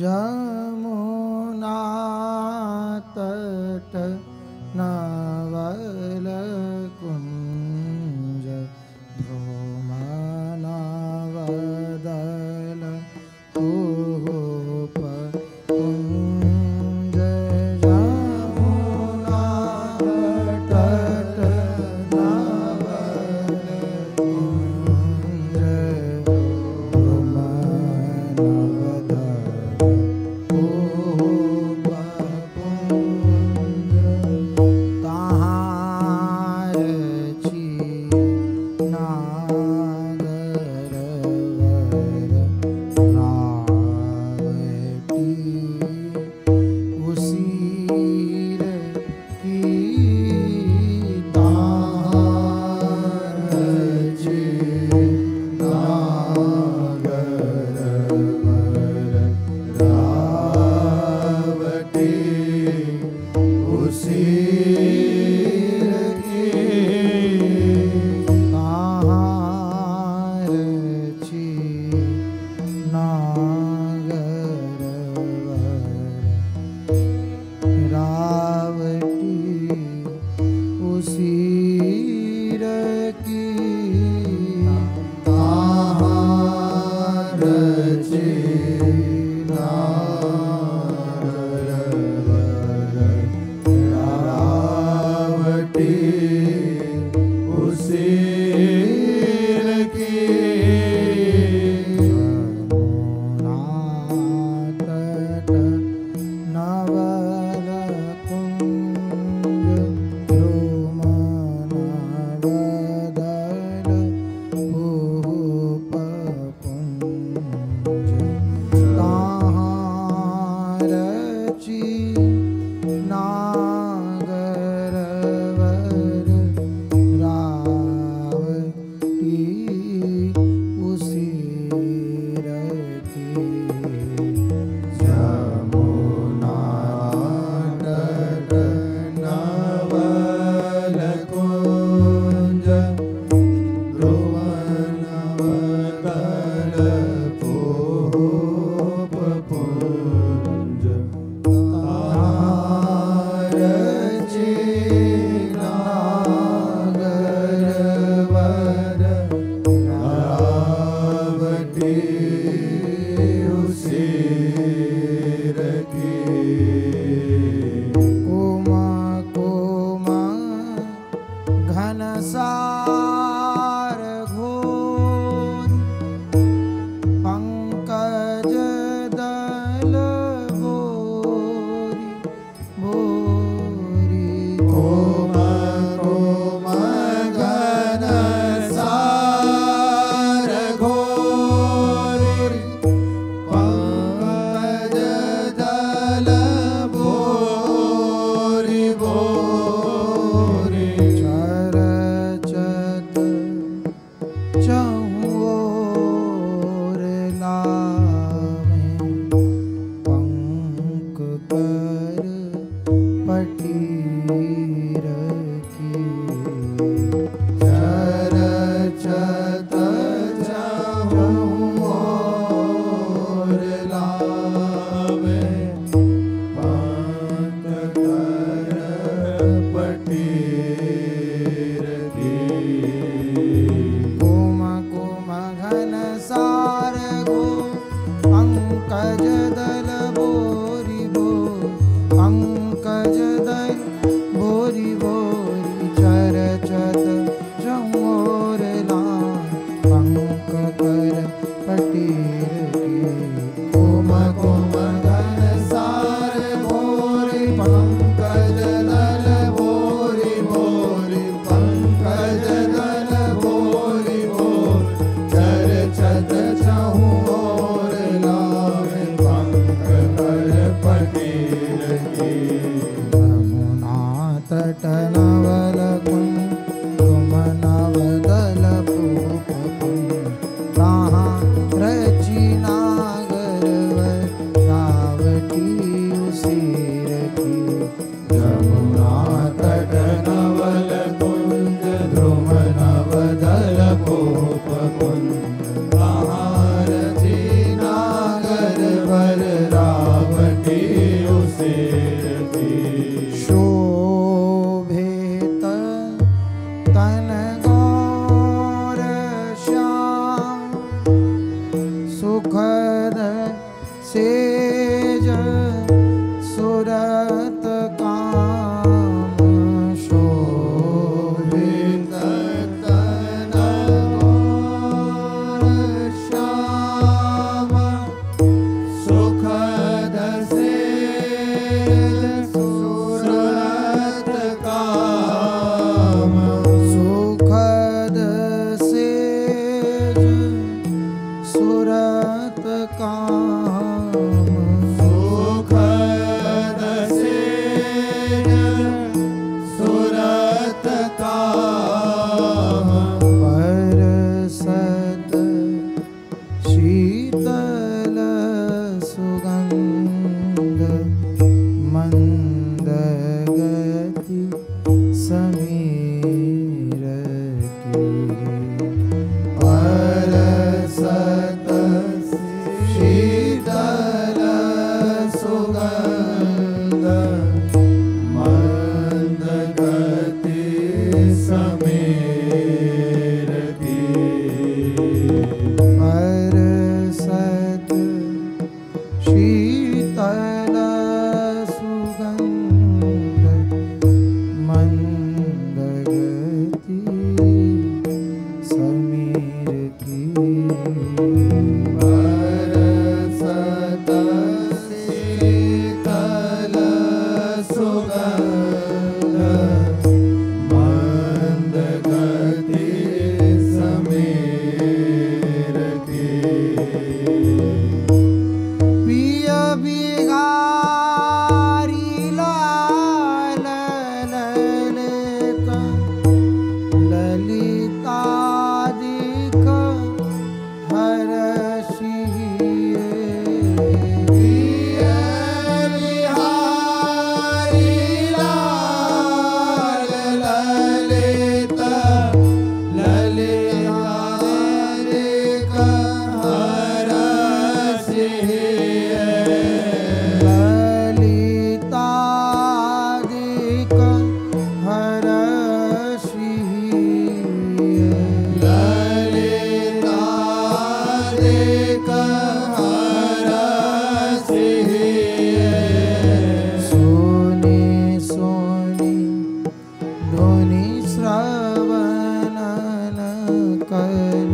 जमुना तट नवल कुंज ध्रुमनवदल कूप कुंज जमुना तट नवल कुंज सेज सुरत काम शोभित तन श्याम सुखद सेज सुरत काम सुखद सेज सुरत काम सुखद सेज सुरत काम परसत शीतल सुगंध मंद गति समीर की परसत शीतल सुगंध मंद गति समीर की परसत शीतल सुगंध मंद गति समीर की परसत शीतल सुगंध मंद गति समीर की प्रिय बिहारी लाल ललित ललितादिक हर्षिये प्रिय बिहारी लाल ललित ललितादिक हर्षिये ललितादिक हर्षिये ललितादिक हर्षिये सोनी सोनी ध्वनि श्रवणन कल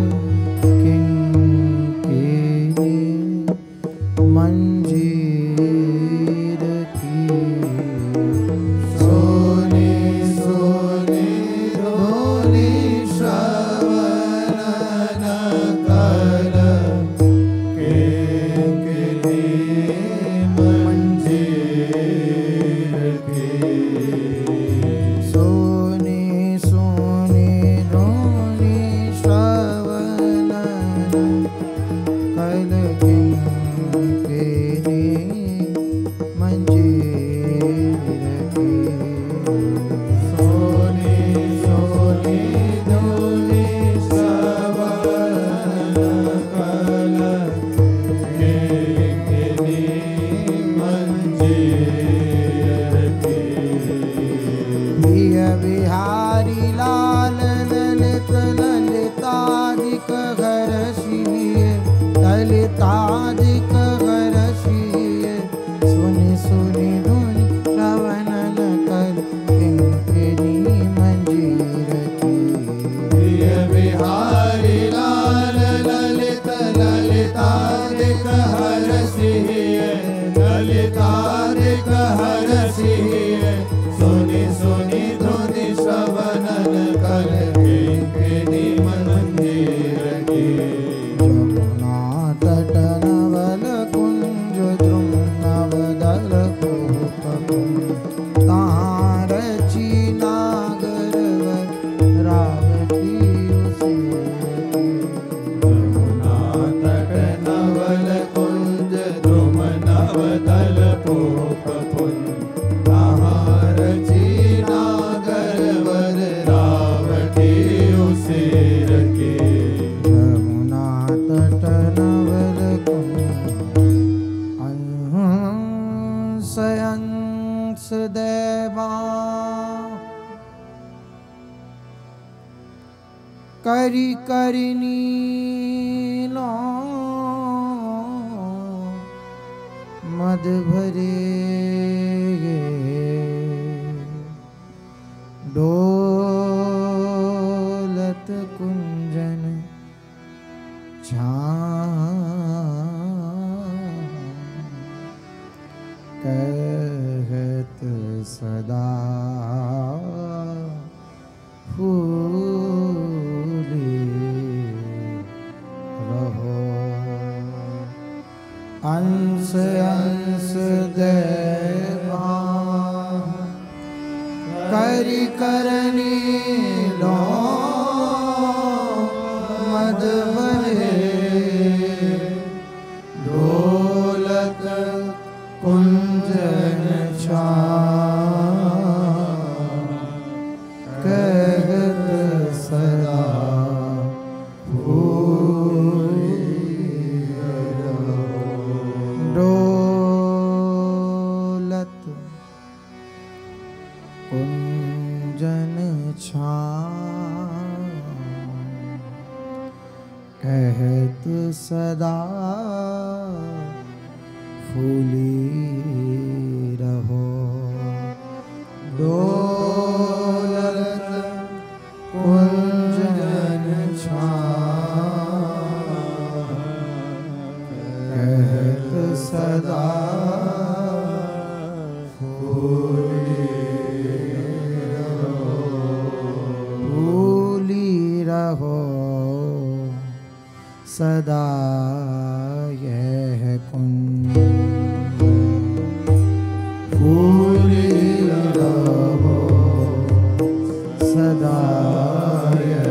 किंकिनी मंजीर की सोनी सोनी ध्वनि श्रवणन कल किंकिनी मंजीर की सोनी सोनी ध्वनि श्रवणन कल किंकिनी मंजीर की सोनी सोनी ध्वनि श्रवणन कल किंकिनी मंजीर की प्रिय बिहारी लाल ललित ललितादिक हर्षिये ललितादिक हर्षिये सुनि सुनि ध्वनि श्रवणन कल किंकिनी मंजीर की प्रिय बिहारी लाल ललित ललितादिक हर्षिये ललितादिक हर्षिये सुनि सुनि ध्वनि श्रवणन कल किंकिनी मंजीर की जमुना तट नवल कुंज द्रुम नवदल कोपकुंज तार नागर रावती उसे जमुना तट नवल कुंज द्रुम नवदल कोपकुंज तार नागर रावती उसे की जमुना तट नवल अंश देवा करी करिनी लो मद भरे डोलत कुंजन कहत सदा फूले रहो। अंश अंश देवा करि करनी लो मद भरे डोलत कुंजन कहत सदा डोलत कुंजन कहत सदा फूली रहो। डोलत कुंजन कहत सदा फूली रहो। सदा यह कुंज फूली रहो। सदा यह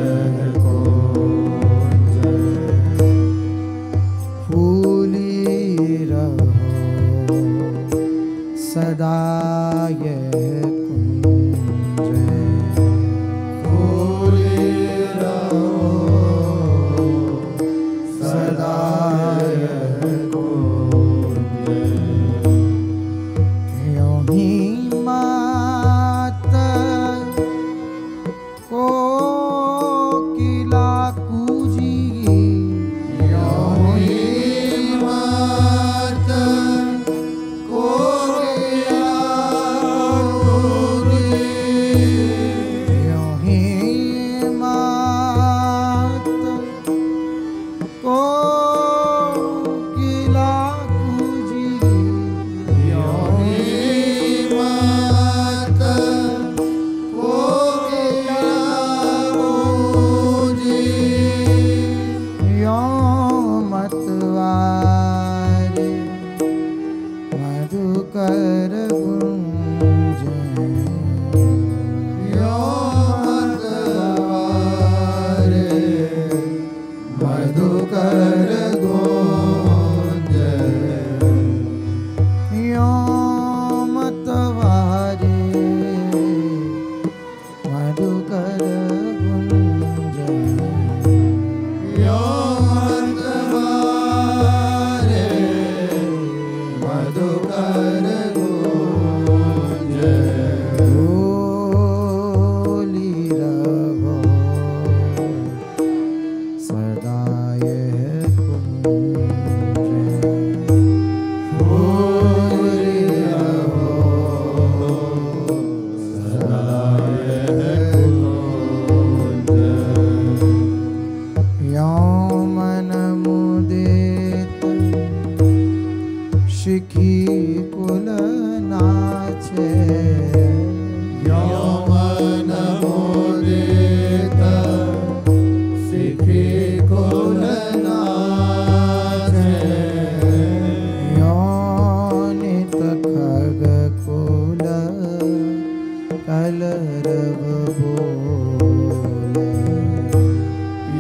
कुंज फूली रहो। सदा यह कुंज फूली रहो। सदा यह कुंज यों ही मात कोकिला कूजी। यों ही मात कोकिला कूजी। यों ही मात कोकिला कूजी। यों ही मात कोकिला कूजी। यों मतवारे मधुकर गुंजन। यों मतवारे मधुकर गुंजन। यों मतवारे मधुकर गुंजन। यों मतवारे मधुकर गुंजन। डोली रहो। सदा यह कुंज फूली रहो। सदा यह कुंज यों मन मुदित शिखी कुल नाचे। यों मन मुदित शिखी कुल नाचे। यों नित खग कुल कलरव बोले।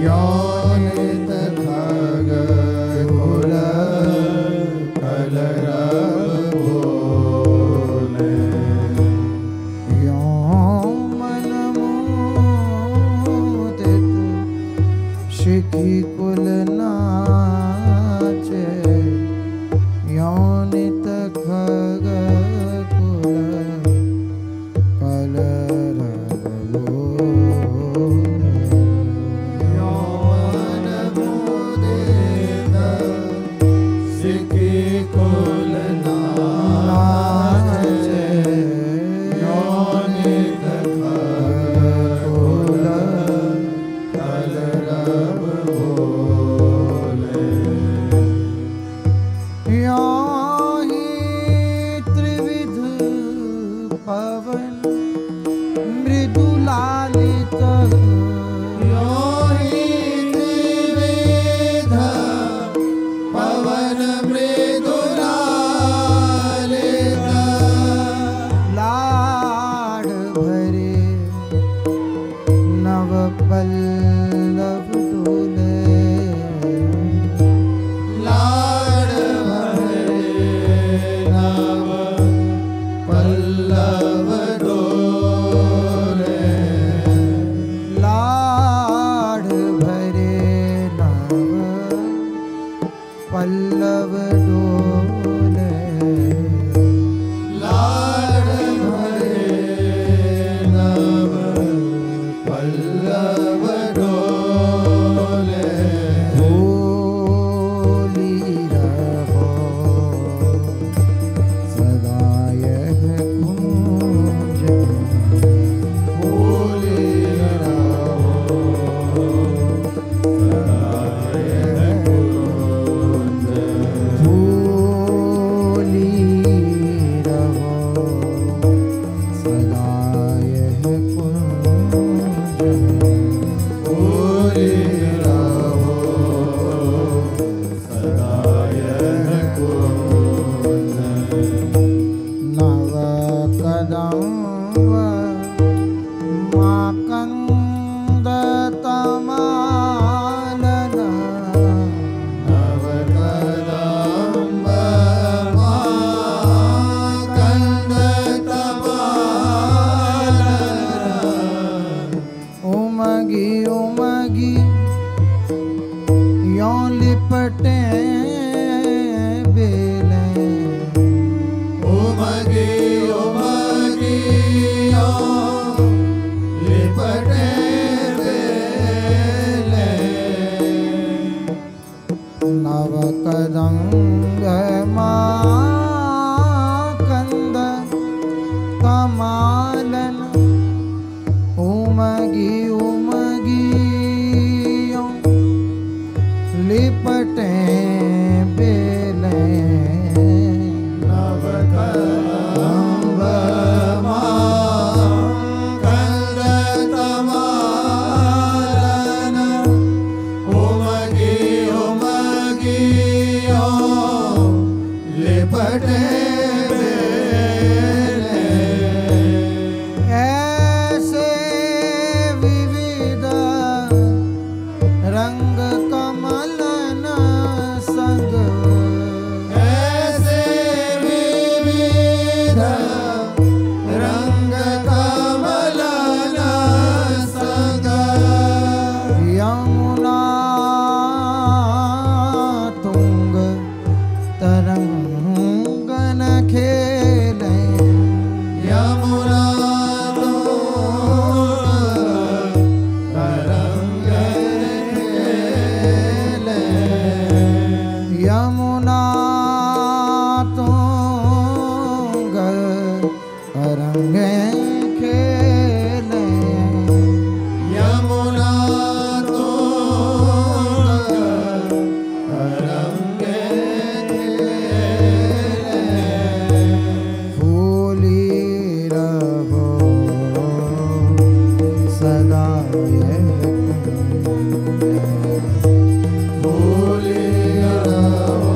यों नित खग कुल कलरव बोले। यों मन मुदित शिखी कुल नाचे। यों नित खग कुल कलरव बोले। यों मन मुदित शिखी कुल नव पल्लव डोले लाड भरे नव पल्लव डोले लाड भरे नव पल्लव डोले होली रहो सदा यह कुंज होली रहो सदा यह कुंज होली रहो सदा यह कुंज होली रहो सदा यह कुंज नव कदम्ब माकंद तमालन नव कदम्ब माकंद तमालन उमगी उमगी यों लिपटे बेलें उमगी उमगी यों लिपटे बेलें नव कदम्ब माकंद कमालन उमगी उमगी यों लिपटे बेलें नव कदम्ब माकंद कमालन उमगी उमगी यों लिपटे ऐसे विविध रंग कमलन संग ऐसे विविध रंग कमलन संग यमुना तुंग तरंगन खेलें यमुना यमुना तुंग तरंगे खेले यमुना तुंग तरंगे खेले फूली रहो सदा यह फूली रहो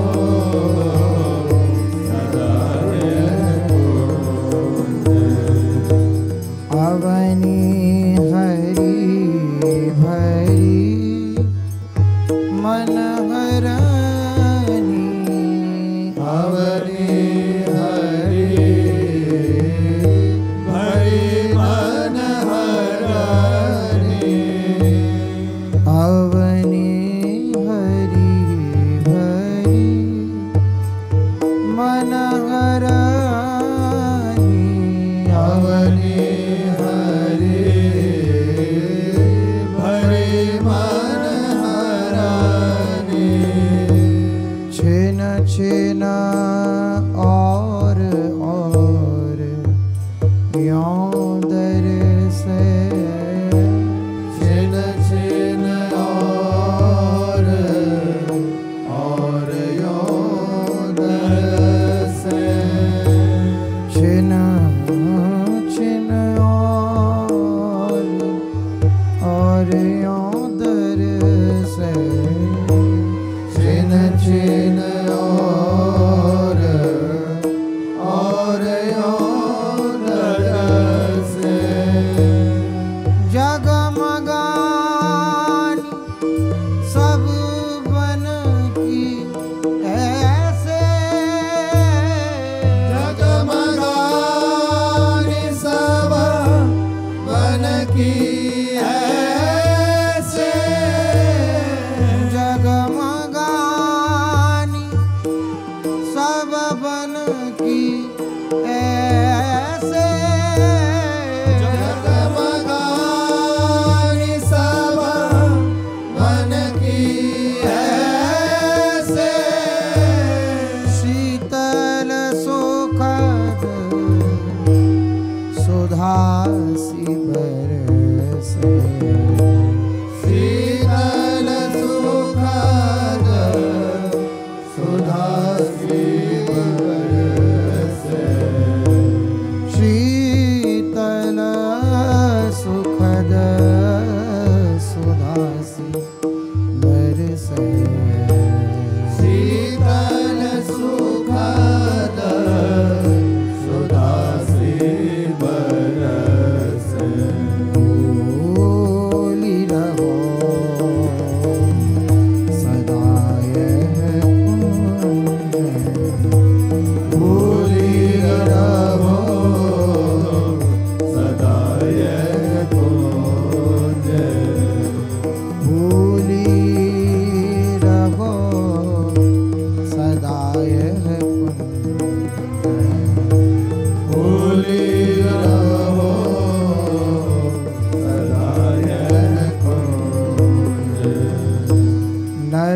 सदा यह अवनी हरी भरी मन हरनी अवनी हरी भरी मन हरनी अवनी हरी भरी मन हरनी अवनी हरी भरी मन हरनी छिन छिन और यों दर से छिन छिन और यों दर से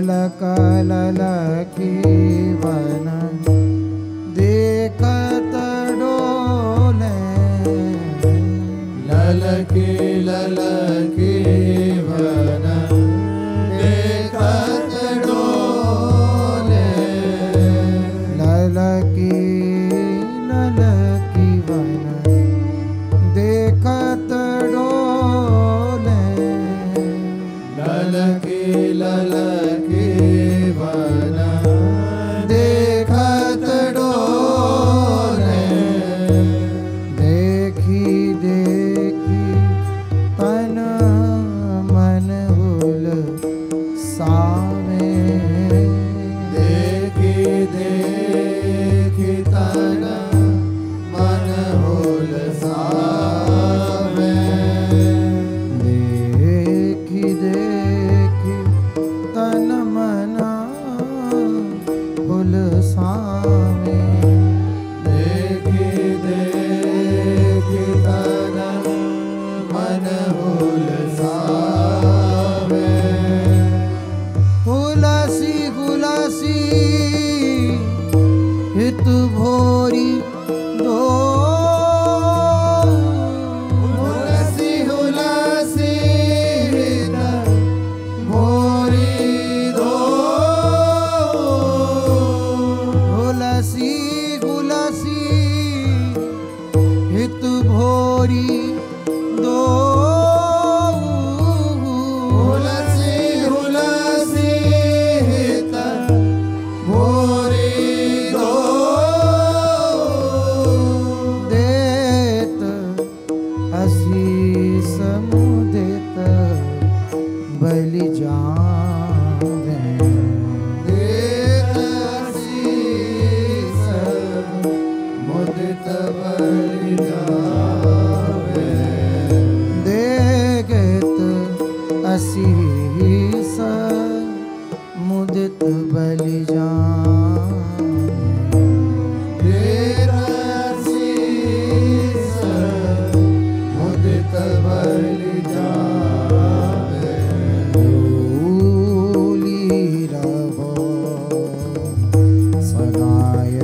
ललक ललकी वन देखत डोले ललकी ललकी वन देखत डोले ललकी ललकी वन देखत डोले ललकी ललकी वन देखत डोले देखी देखी तन मन हुल सावे देखी देखी तन मन होल सावे देखी देखी तन मन हुल सावे देखी देखी तन मन होल सावे हुलसी हुलसी हित भोरी दो हुलसी हुलसी हित भोरी दो हुलसी हुलसी हित भोरी दो हुलसी हुलसी हित भोरी दो देत आशीष मुदित बलि जावे देत आशीष मुदित बलि जावे देत आशीष मुदित बलि जावे देत आशीष मुदित बलि जावे भूली रहो सदाय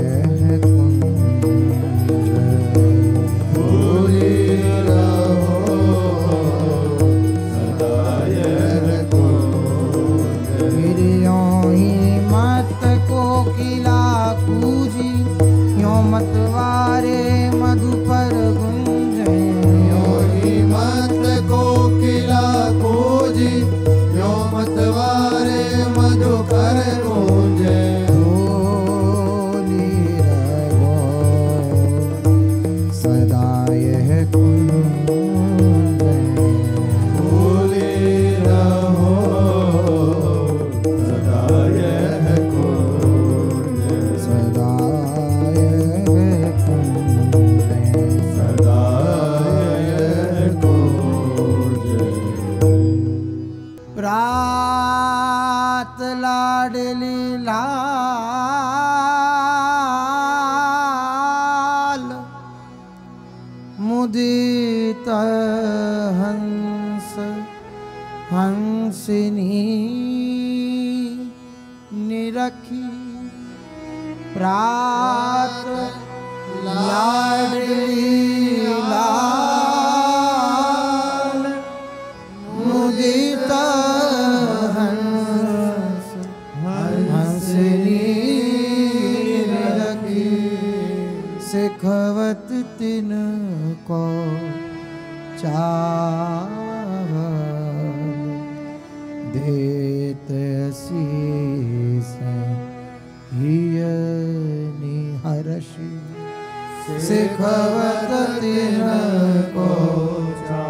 कुंज भूली रहो सदाय कुंज ही मत को किला कूजी यो मतवारे मधुपर गुंजे योगी मत कोकिला खोजी यो मतवारे मधुकर गूंजे भूली रहो सदाय कुंज भूली रहो सदाय कुंज सदाय कुंज सदाय कुंज रात लाडली लाल मुदित हंस हंसिनी निरखी प्रात लाडली लाल मुदित हंस हंसनी निरखी सिखवत तिन को चावल देत शीस हिय निहर्षि सिखवत तिन को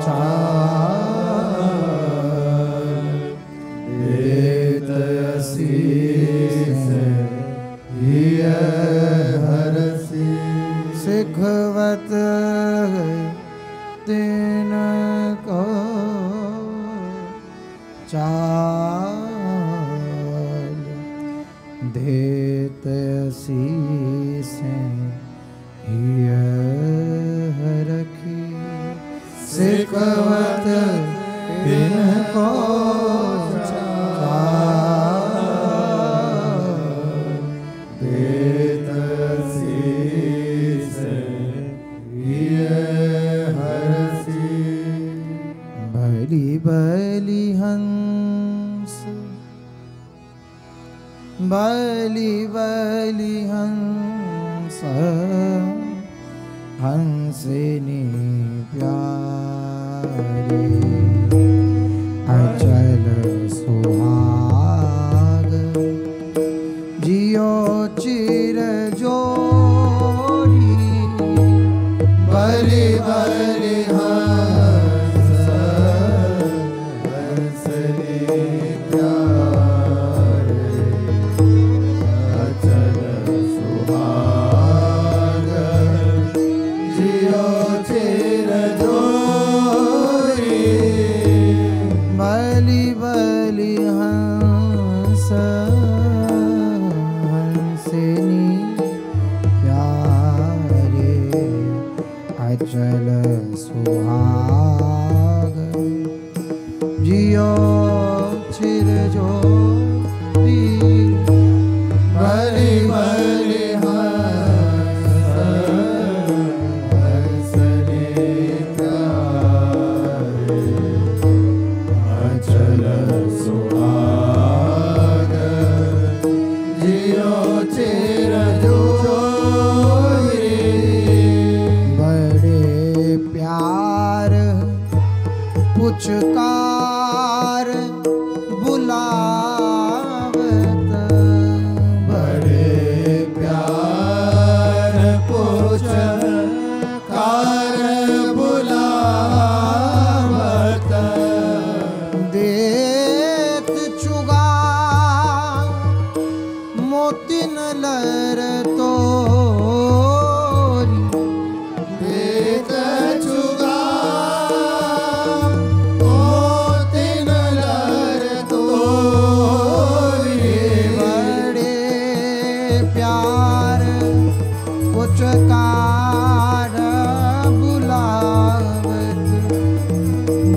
चावल देत आशीष हिय हरसि सिखवत तिन को चाल देत शीस हिय रखी सिखवत तिन को चाल हंसिनी प्यारे अचल सुहाग जियो चिर जोड़ी बलि बलि हंस हंसने प्यारे अचल सुहाग जियो चिर जोड़ी बलि बलि हंस हंसिनी प्यारे अचल सुहाग जियो चिर जोड़ी बलि बलि हंस हंसने प्यारे अचल सुहाग जियो चिर जोड़ी बड़े प्यार पुचकार बुलावत बड़े प्यार पुचकार बुलावत देत चुगा मोतिन लर तोरी देत चुगा मोतिन लर तोरी बड़े प्यार पुचकार बुलावत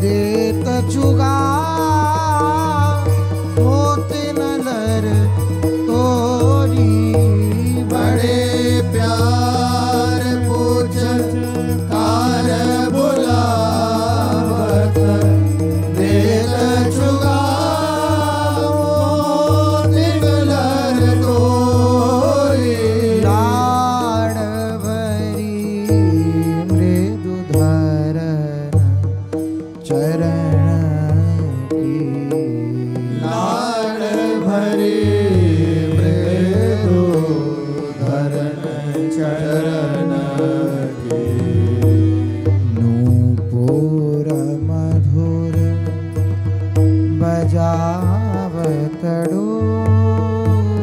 देत चुगा मोतिन लर तोरी बड़े प्यार पुचकार बुलावत देत चुगा मोतिन लर तोरी लाड भरी मृदु धरन चरण की लाड भरी मृदु धरन चरण की नूपुर मधुर बजावत डोल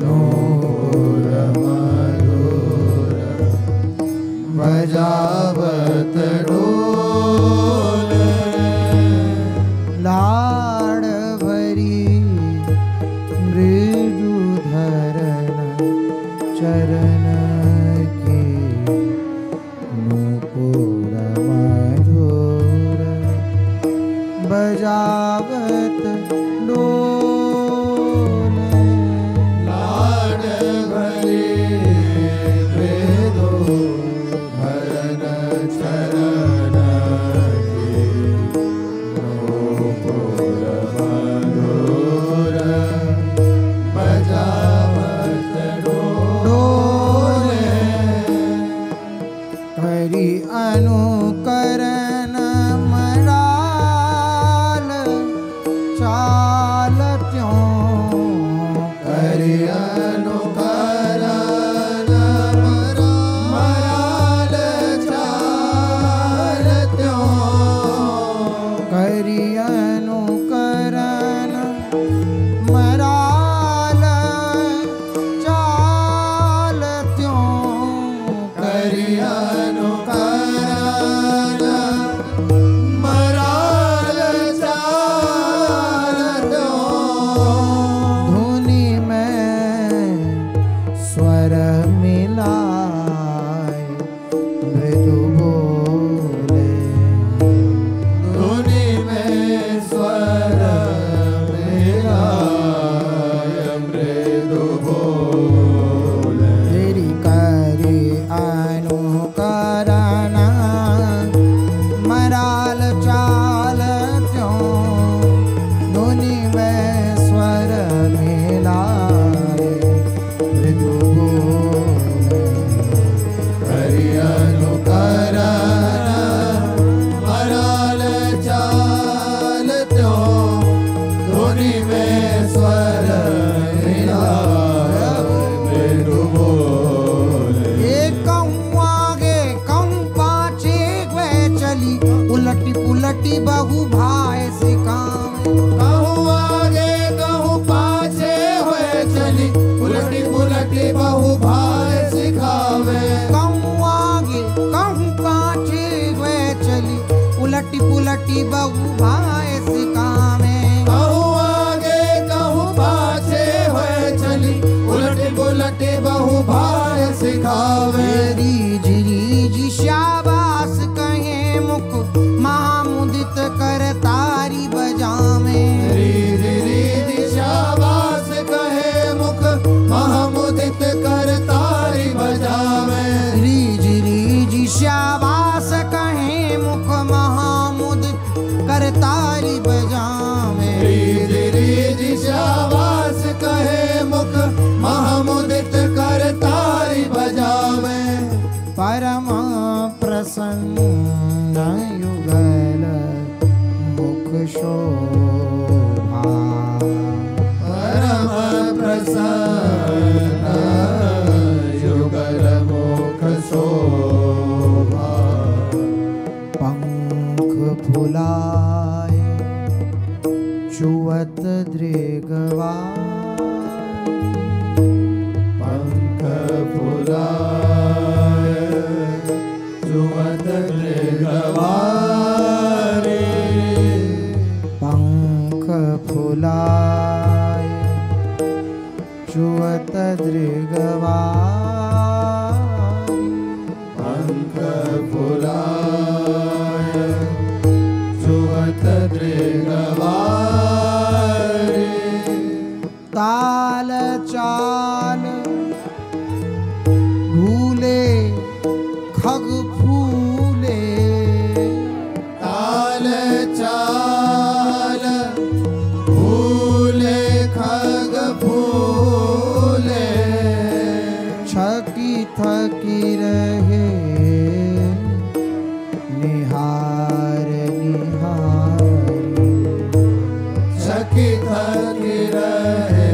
नूपुर मधुर बजावत ढोल लाड भरी मृदु धरन चरण की नूपुर मधुर बजावत डोल लाड भरी मृदु धरन चरण की नूपुर मधुर बजावत ढोल प्रसन्न युगल मुख शोभा परम प्रसन्न युगल मुख शोभा पंख फुलाय चुवत दृगवा पंख फुलाय चुवत दृगवारे पंख फुलाय चुवत दृगवा पंख फुलाय चुवत दृगवारे ताल चाल भूले खग फूले ताल चाल फूले खग फूले छकी थकी रहे निहार निहारी सखी थकी रहे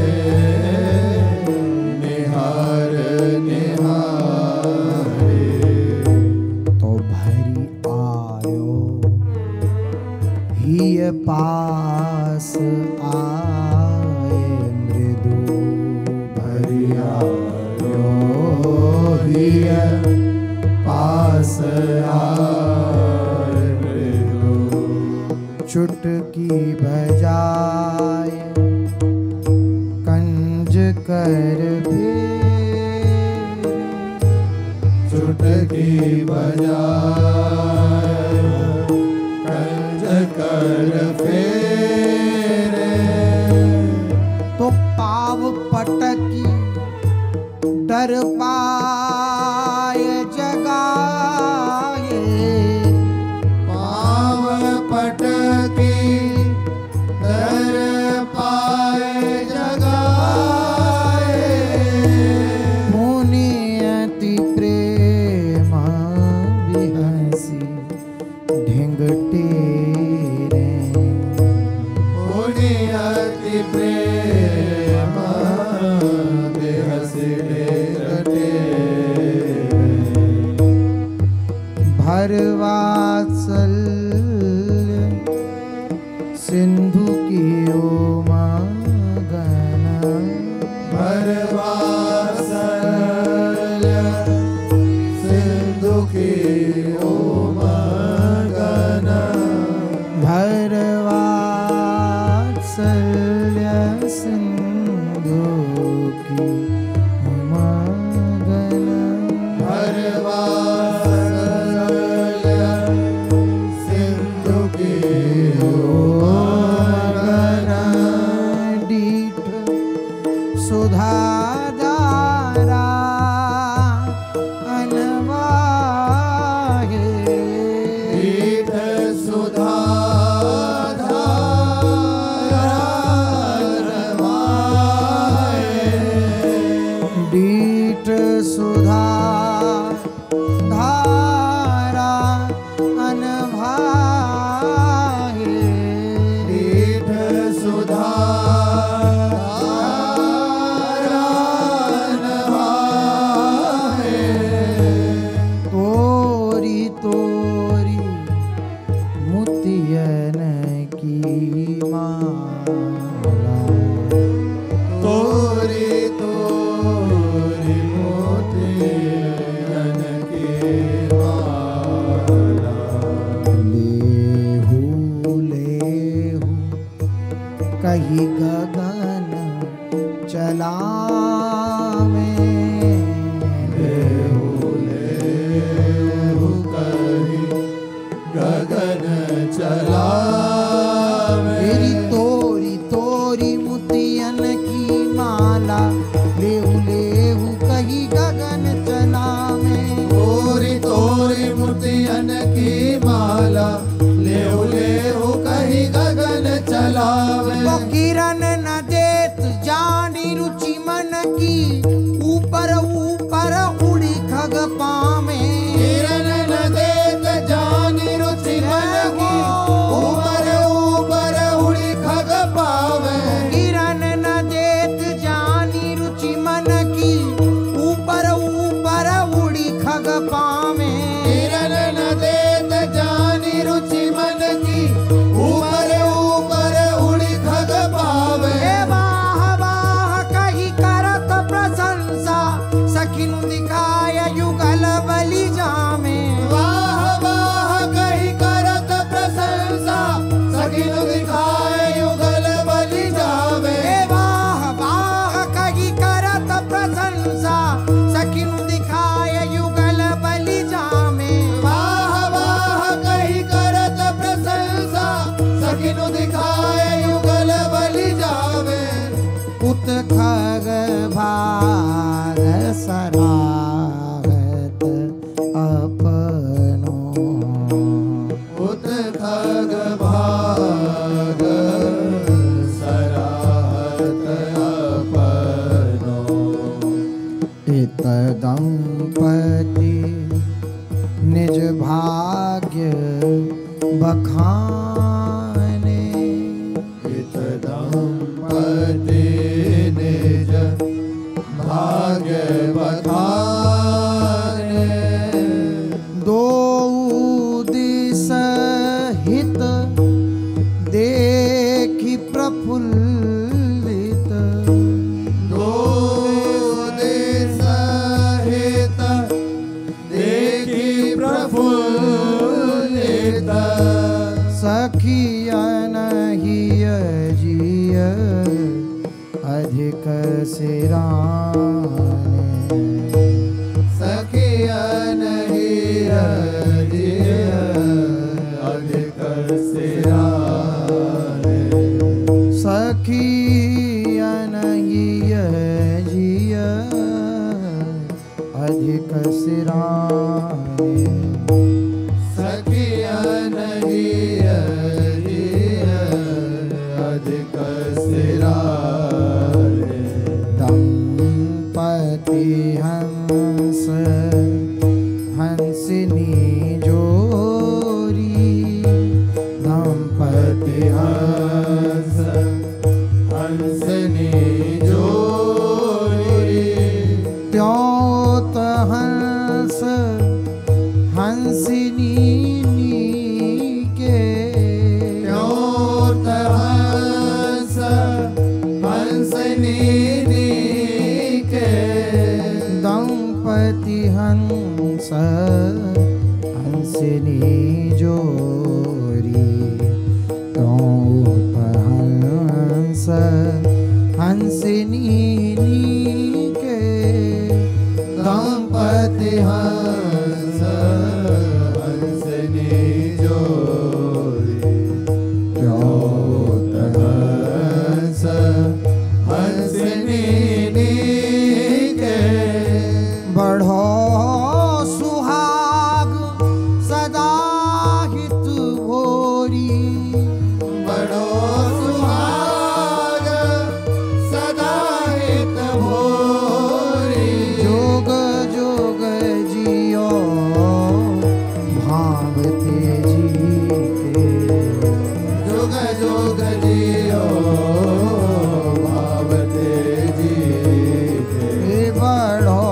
निहार निहारे तो भरी आयो हिय पास आए मृदु भरिया हिय पास आए मृदु चुटकी बजाय कंज कर फेर चुटकी बजाय कंज कर फेरे तो पाव पटकी डर पाय जगाए पाव पटकी दर पाए जगाए मुनि अति प्रेम बिहसी ढिंगटे रे पुनि अति प्रेम बेहसी रटे भरवात्सल्य सिंधु की मगन भरवात्सल्य सिंधु की मगन भरवात्सल्य सिंधु की मगन भरवात्सल्य सिंधु की मगन डीठ सुधाधारा अनवाहे दीठ सुधाधारवाए डीठ सुधा धारा अनभाहे दीठ सुधारवाए तोरी तोरी मुतियन की माला तोरी तोरी मोतियन की माला लेहू लेहू कही गगन चला में लेहु लेहु कही गगन चलावे तेरी तोरी तोरी मुतियन की माला लेहू लेहू कही गगन चला में तोरी तोरी मोतियन की माला लेहु लेहु कही गगन चलावे तो किरण न देत जानी रुचि मन की ऊपर ऊपर उड़ी खग पामे किरण न देत पावे। किरण न देत जानी रुचि मन की, ऊपर ऊपर उड़ी खग पावे। वाह वाह कही करत प्रशंसा, सखिनु दिखाय युगल बलि जामे। वाह वाह कही करत प्रशंसा, सखिनु दिखाय युगल बलि जावे। वाह वाह कही करत प्रशंसा, सखिनु दिखाय युगल बलि जामे। वाह वाह कही करत प्रशंसा, सखिनु दिखाय युगल बलि जावे। पुत खग भाग सराहत अपनो। पुत खग भाग सराहत अपनो। इत दंपति निज भाग्य बखाने। इत दंपति निज भाग्य बखाने। दो दिस हित देखि प्रफुल्लित। दो दिस हित देखि प्रफुल्लित। सखियन हिय जिय अधिक सिराने। सखियन हिय जिय अधिक सिराने। सखियन हिय जिय अधिक सिराने। सखियन हिय जिय अधिक सिराने। दंपति हंस हंसिनी जोरी। दंपति हंस हंसनी जोरी। त्योत हंस हंसिनी नीके। त्योत हंस हंसनी नीके। दंपति हंस हंसिनी जोरी। त्योत हंस हंसिनी नीके। दंपति हंस हंसनी जोरी। त्योत हंस हंसनी नीके। बढ़ो सुहाग सदा हित भोरी। बड़ो सुहाग सदा हित भोरी। जोग जोग जियो भावते जी के। जुग जुग जियो भावते जी के। बड़ो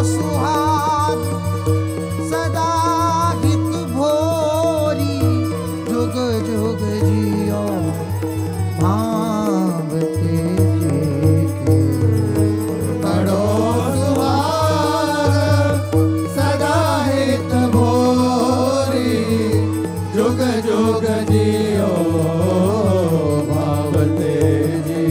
सुहाग सदा हित भोरी। जुग जुग जियो भावते जी के। बड़ो सुहाग सदा हित भोरी। जुग जुग जियो भावते जी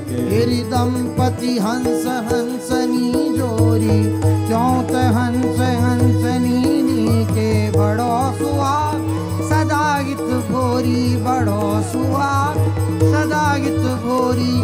के। गिरि दंपति हंस हंसनी जोरी। त्योत हंस हंसनी नीके। बड़ो सुहाग सदा हित भोरी। बड़ो सुहाग सदा हित भोरी।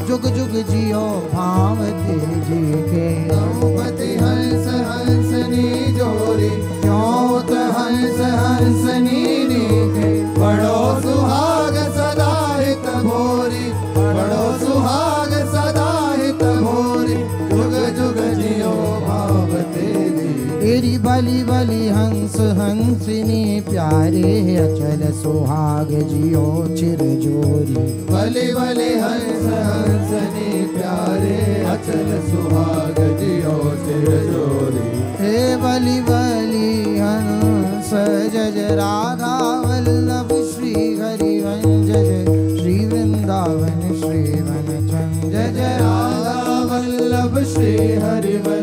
जुग जुग जियो भावते जी के। दंपति हंस हंसनी जोरी। त्योत हंस हंसनी नीके। बड़ो सुहाग सदा हित भोरी। बड़ो सुहाग सदा हित भोरी। जुग जुग जियो भावते जी। तेरी बलि बलि हंस हंसिनी प्यारे। अचल सुहाग जियो चिर जोरी। भले भले हंस हंसनी प्यारे। अचल सुहाग जियो चिर जोरी। हे जय राधा वल्लभ श्री हरिवंश जय श्री वृंदावन श्री वन जय जय राधा वल्लभ श्री हरिवंश